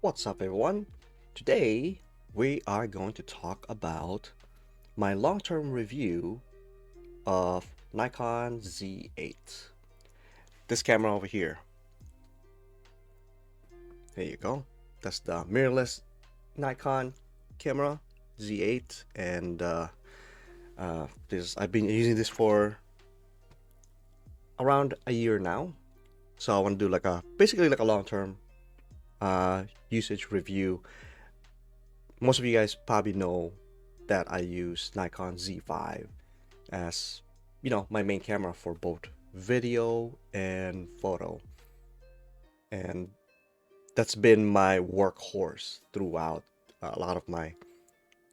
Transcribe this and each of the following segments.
What's up, everyone? Today we are going to talk about my long-term review of Nikon Z8. This camera over here. There you go. That's the mirrorless Nikon camera Z8, and I've been using this for around a year now. So I want to do like a basically like a long-term usage review. Most of you guys probably know that I use Nikon Z5 as my main camera for both video and photo, and that's been my workhorse throughout a lot of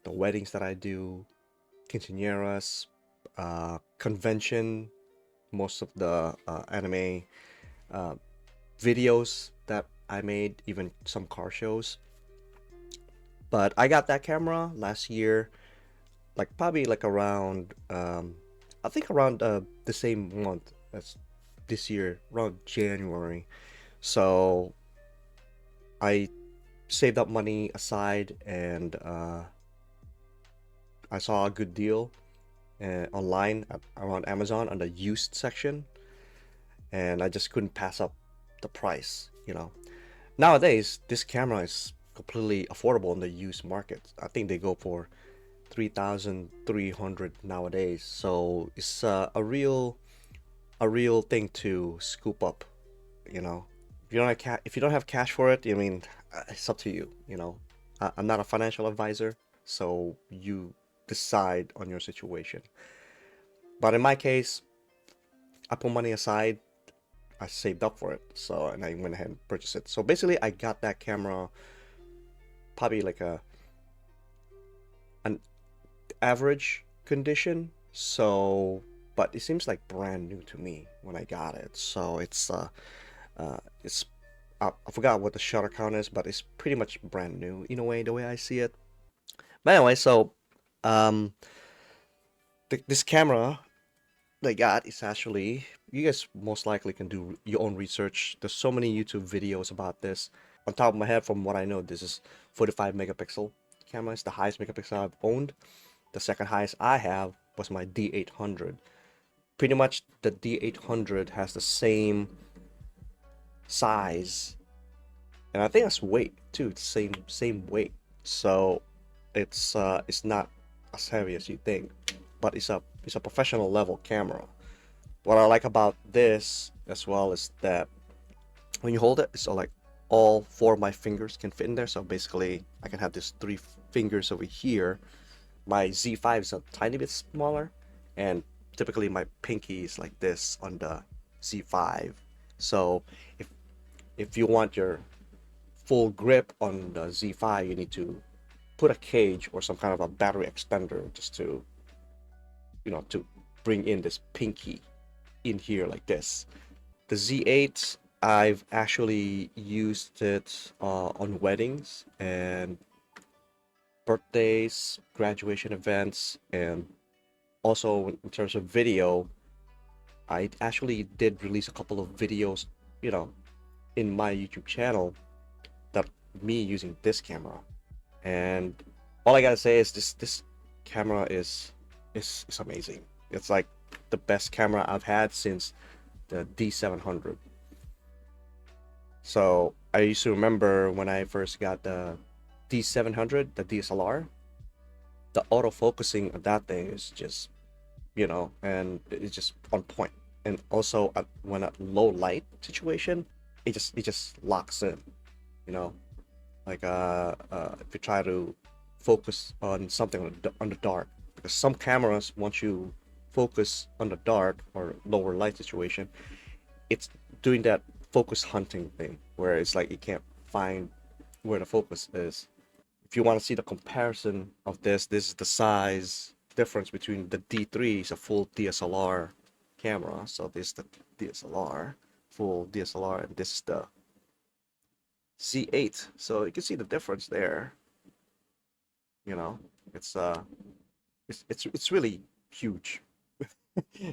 the weddings that I do, quinceañeras, convention, most of the anime uh, videos that I made, even some car shows. But I got that camera last year, like probably like around I think around the same month as this year, around January. So I saved up money aside, and I saw a good deal online around Amazon on the used section, and I just couldn't pass up the price. Nowadays this camera is completely affordable in the used market. I think they go for 3,300 nowadays. So it's a real thing to scoop up. You know, if you don't have cash for it, it's up to you. I'm not a financial advisor, so you decide on your situation. But in my case, I put money aside. I saved up for it, and I went ahead and purchased it. So basically, I got that camera probably like an average condition. So, but it seems like brand new to me when I got it. So it's I forgot what the shutter count is, but it's pretty much brand new in a way, the way I see it. But anyway, so um, this camera that I got is actually, you guys most likely can do your own research. There's so many YouTube videos about this. On top of my head, from what I know, this is 45 megapixel camera. It's the highest megapixel I've owned. The second highest I have was my D800. Pretty much the D800 has the same size, and I think that's weight too. It's same weight. So it's not as heavy as you think, but it's a professional level camera. What I like about this as well is that when you hold it, it's all four of my fingers can fit in there. So basically, I can have these three fingers over here. My Z5 is a tiny bit smaller, and typically my pinky is like this on the Z5. So if you want your full grip on the Z5, you need to put a cage or some kind of a battery extender just to bring in this pinky in here like this. The Z8, I've actually used it on weddings and birthdays, graduation events, and also in terms of video, I actually did release a couple of videos, you know, in my YouTube channel, that me using this camera. And all I gotta say is this camera is amazing. It's like the best camera I've had since the D700. So I used to remember when I first got the D700, the DSLR, the autofocusing of that thing is just, and it's just on point. And also when at low light situation, it just locks in, you know, like if you try to focus on something on the dark, because some cameras, once you focus on the dark or lower light situation, it's doing that focus hunting thing where it's like you can't find where the focus is. If you want to see the comparison of this is the size difference between the D3 is a full DSLR camera. So this is the DSLR, full DSLR, and this is the Z8. So you can see the difference there. You know, it's it's really huge.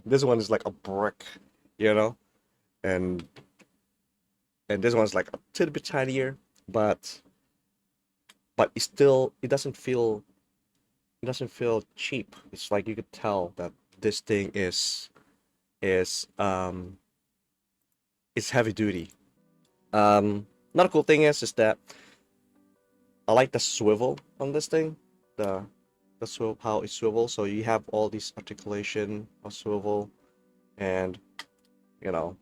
This one is like a brick, you know, and this one's like a little bit tinier, but but it doesn't feel cheap. It's like you could tell that this thing is it's heavy duty. Another cool thing is that I like the swivel on this thing. The the swivel, how it swivels. So you have all these articulation of swivel, and you know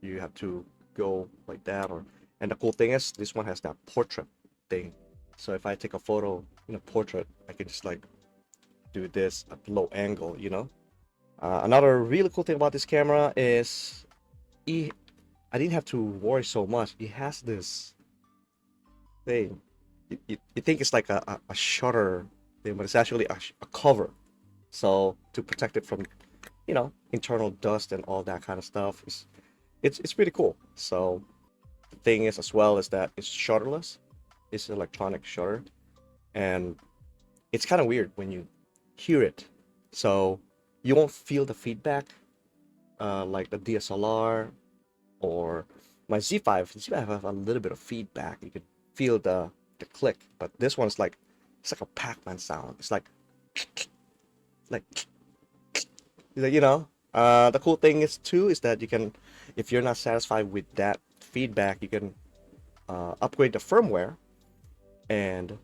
you have to go like that. Or and the cool thing is this one has that portrait thing. So if I take a photo in a portrait, I can just like do this at low angle. Another really cool thing about this camera is it, I didn't have to worry so much. It has this thing. You think it's like a shutter thing, but it's actually a cover. So to protect it from, internal dust and all that kind of stuff, it's pretty cool. So the thing is as well is that it's shutterless. It's an electronic shutter, and it's kind of weird when you hear it. So you won't feel the feedback like the DSLR or my Z5. Z5 have a little bit of feedback. You could feel the click, but this one's like it's like a Pac-Man sound. It's like the cool thing is too is that you can, if you're not satisfied with that feedback, you can upgrade the firmware and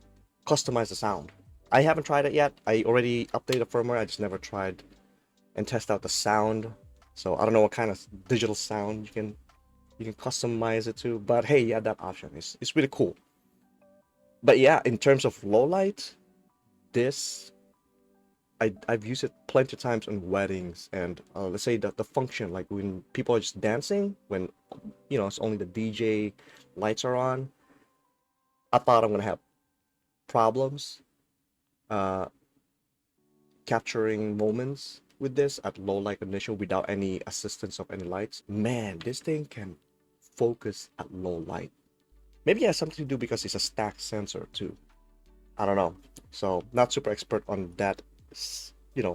customize the sound. I haven't tried it yet. I already updated the firmware. I just never tried and test out the sound. So I don't know what kind of digital sound you can customize it to. But hey, yeah, that option is really cool. But yeah, in terms of low light, this I've used it plenty of times on weddings and let's say the function like when people are just dancing when it's only the DJ lights are on. I thought I'm gonna have problems uh, capturing moments with this at low light condition without any assistance of any lights. Man, this thing can focus at low light. Maybe it has something to do because it's a stacked sensor too. I don't know. So not super expert on that,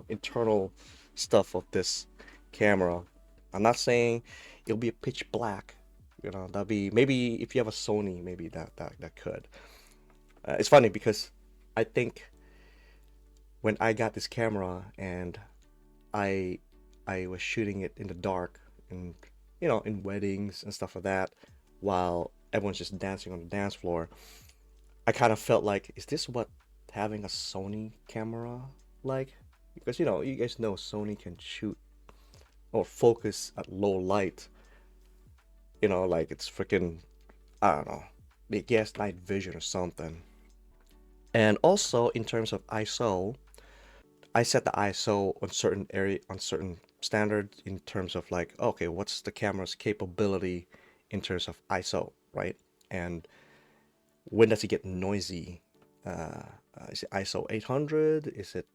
internal stuff of this camera. I'm not saying it'll be a pitch black. That'll be maybe if you have a Sony, maybe that could. It's funny because I think when I got this camera and I I was shooting it in the dark and in weddings and stuff like that while everyone's just dancing on the dance floor. I kind of felt like, is this what having a Sony camera like? Because you guys know Sony can shoot or focus at low light. Like it's freaking, I don't know, I guess night vision or something. And also in terms of ISO, I set the ISO on certain area on certain standards in terms of like, okay, what's the camera's capability in terms of ISO, right? And when does it get noisy? Is it ISO 800? Is it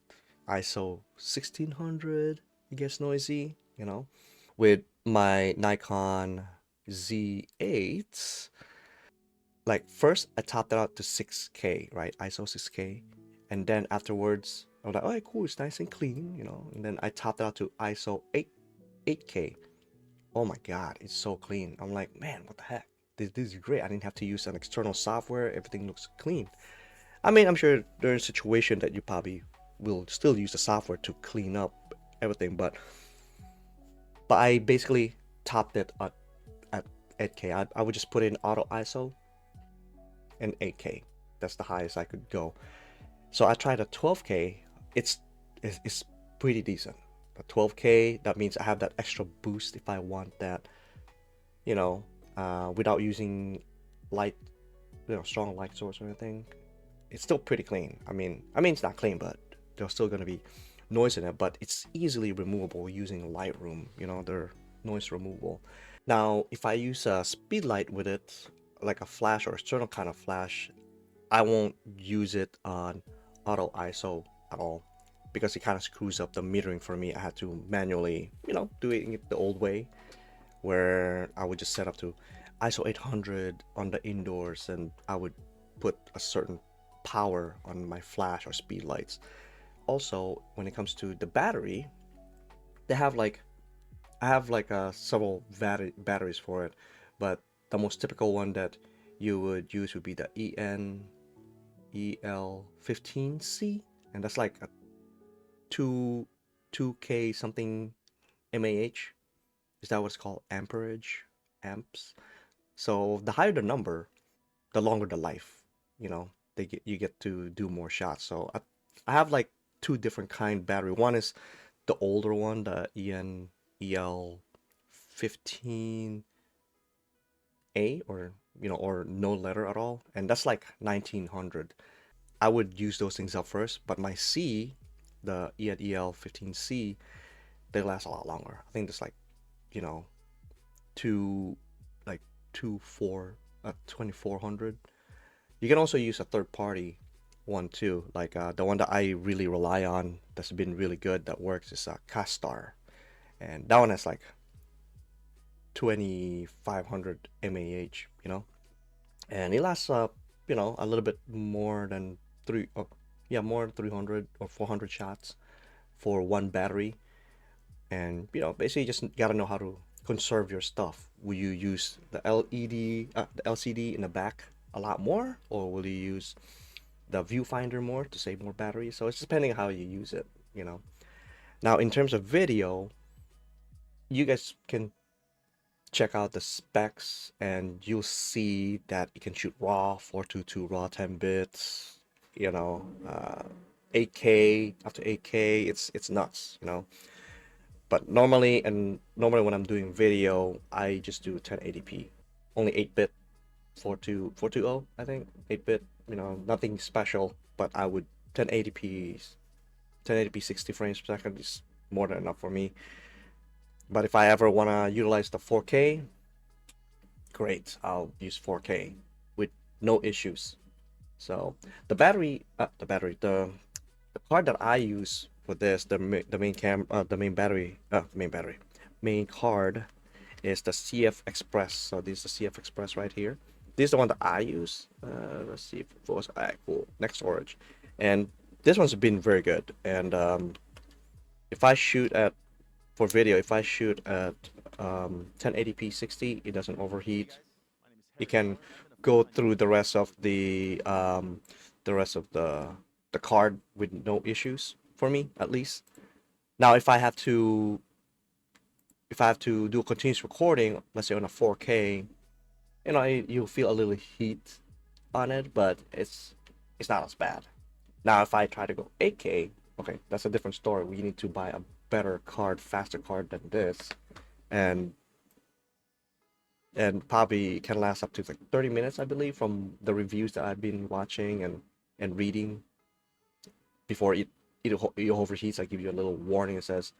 ISO 1600? It gets noisy, With my Nikon Z8, like first I topped it out to 6K, right? ISO 6K. And then afterwards, I was like, oh, cool, it's nice and clean, And then I topped it out to ISO 8K. Oh my God, it's so clean. I'm like, man, what the heck? This is great. I didn't have to use an external software. Everything looks clean. I mean, I'm sure there's a situation that you probably will still use the software to clean up everything, but I basically topped it at 8K. I would just put in auto ISO and 8K. That's the highest I could go. So I tried a 12K. It's pretty decent. A 12K, that means I have that extra boost if I want that, without using light, strong light source or anything. It's still pretty clean. I mean it's not clean, but there's still gonna be noise in it, but it's easily removable using Lightroom. They're noise removable. Now, if I use a speed light with it, like a flash or external kind of flash, I won't use it on auto ISO at all because it kind of screws up the metering for me. I had to manually, do it the old way where I would just set up to ISO 800 on the indoors and I would put a certain power on my flash or speed lights. Also, when it comes to the battery, they have like I have like several batteries for it, but the most typical one that you would use would be the EL15C, and that's like a 2K something mAh. Is that what's called? Amperage, amps. So the higher the number, the longer the life. You know, you get to do more shots. So I have like two different kind battery. One is the older one, the EL 15A, or or no letter at all, and that's like 1900. I would use those things up first, but my C, the EL 15C, they last a lot longer. I think it's like you know two like 2400. You can also use a third party one too, like the one that I really rely on that's been really good that works is Castar, and that one has like 2500 mAh, and it lasts a little bit more than more than 300 or 400 shots for one battery. And basically you just gotta know how to conserve your stuff. Will you use the LCD in the back a lot more, or will you use the viewfinder more to save more battery? So it's depending on how you use it. Now in terms of video, you guys can check out the specs and you'll see that you can shoot raw 422 raw 10 bits, 8K, up to 8K. It's nuts. But normally when I'm doing video, I just do 1080p, only 8-bit, 420, I think, 8-bit, nothing special. But I would 1080p 60 frames per second is more than enough for me. But if I ever want to utilize the 4K, great, I'll use 4K with no issues. So the card that I use for this, main card is the CF Express. So this is the CF Express right here. This is the one that I use. Let's see if it was cool. Next orange, and this one's been very good. And if I shoot at for video, if I shoot at 1080p 60, it doesn't overheat. It can go through the rest of the card with no issues for me, at least. Now if I have to do a continuous recording, let's say on a 4K, you'll feel a little heat on it, but it's not as bad. Now if I try to go 8K, okay, that's a different story. We need to buy a better card, faster card than this, and probably can last up to like 30 minutes, I believe, from the reviews that I've been watching and reading. Before it overheats, I give you a little warning that says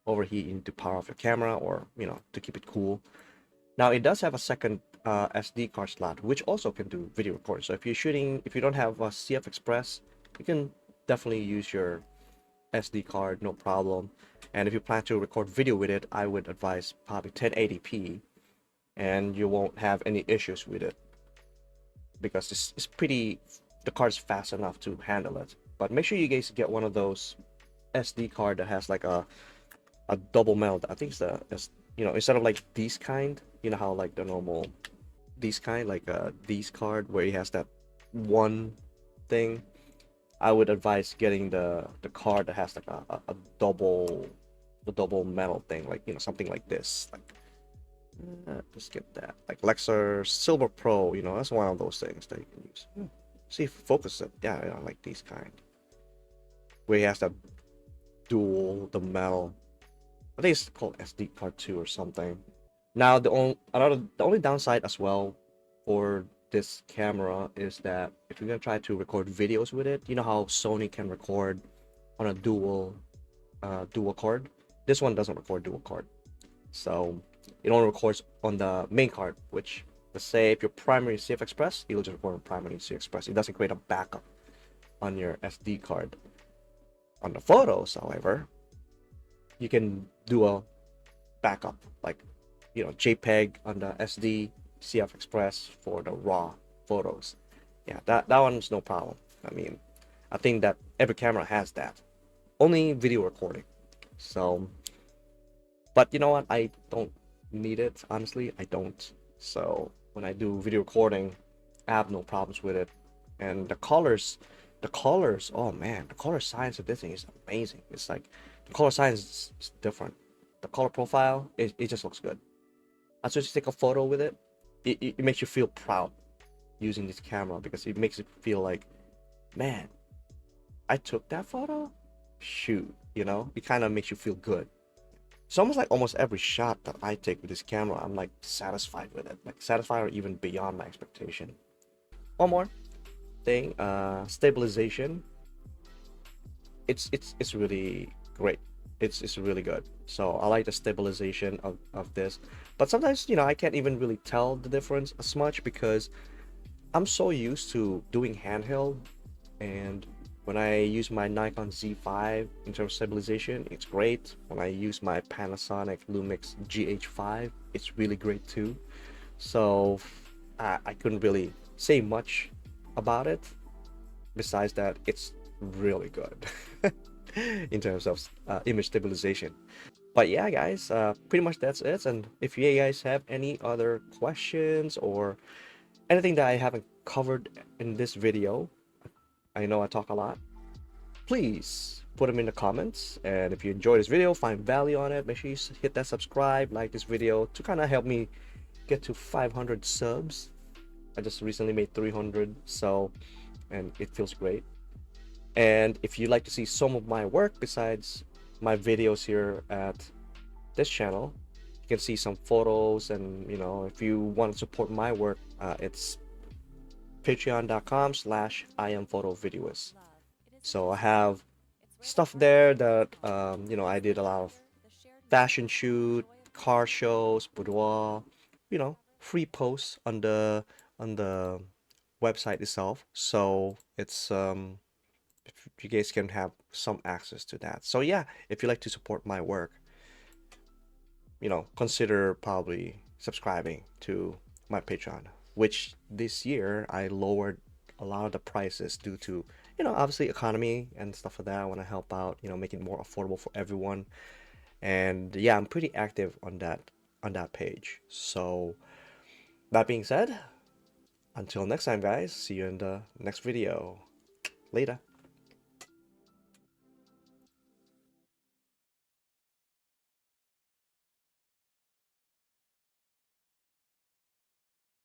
overheat, you need to power off your camera, or to keep it cool. Now it does have a second SD card slot, which also can do video recording. So if you don't have a CF Express, you can definitely use your SD card, no problem. And if you plan to record video with it, I would advise probably 1080p, and you won't have any issues with it because the card's fast enough to handle it. But make sure you guys get one of those SD card that has like a double mount. I think instead of like these kind, how like the normal these kind, like these card where it has that one thing, I would advise getting the card that has like a double metal thing, like something like this, like just get that, like Lexar Silver Pro. That's one of those things that you can use. See if focus it. Yeah, like these kind where he has that the metal. I think it's called SD card 2 or something. Now the only downside as well for this camera is that if you're gonna try to record videos with it, you know how Sony can record on a dual card. This one doesn't record dual card, so it only records on the main card. Which, let's say if your primary CF Express, it'll just record on primary CF Express. It doesn't create a backup on your SD card. On the photos, however, you can do a backup, like JPEG on the SD, CF Express for the raw photos. Yeah, that one's no problem. I mean, I think that every camera has that. Only video recording. So, but you know what? I don't need it, honestly. I don't. So when I do video recording, I have no problems with it. And the colors, oh man, the color science of this thing is amazing. It's like the color science is different. The color profile, it just looks good. As soon as you take a photo with it, it makes you feel proud using this camera because it makes it feel like, man, I took that photo. Shoot, you know, it kind of makes you feel good. It's almost like almost every shot that I take with this camera, I'm like satisfied with it, like satisfied or even beyond my expectation. One more thing, stabilization. It's really great. It's really good. So I like the stabilization of this, but sometimes, you know, I can't even really tell the difference as much because I'm so used to doing handheld, and when I use my Nikon Z5 in terms of stabilization, it's great. When I use my Panasonic Lumix GH5, it's really great too. So I couldn't really say much about it. Besides that, it's really good in terms of image stabilization. But yeah, guys, pretty much that's it. And if you guys have any other questions or anything that I haven't covered in this video, I know I talk a lot, please put them in the comments. And if you enjoyed this video, find value on it, make sure you hit that subscribe, like this video to kind of help me get to 500 subs. I just recently made 300, so, and it feels great. And if you'd like to see some of my work besides my videos here at this channel, you can see some photos. And you know, if you want to support my work, it's patreon.com/IamPhotoVideoist. So I have stuff there that you know, I did a lot of fashion shoot, car shows, boudoir, you know, free posts on the website itself. So it's if you guys can have some access to that. So yeah, if you like to support my work, you know, consider probably subscribing to my Patreon, which this year I lowered a lot of the prices due to, you know, obviously economy and stuff like that. I want to help out, you know, make it more affordable for everyone. And yeah, I'm pretty active on that page. So that being said, until next time, guys, see you in the next video. Later.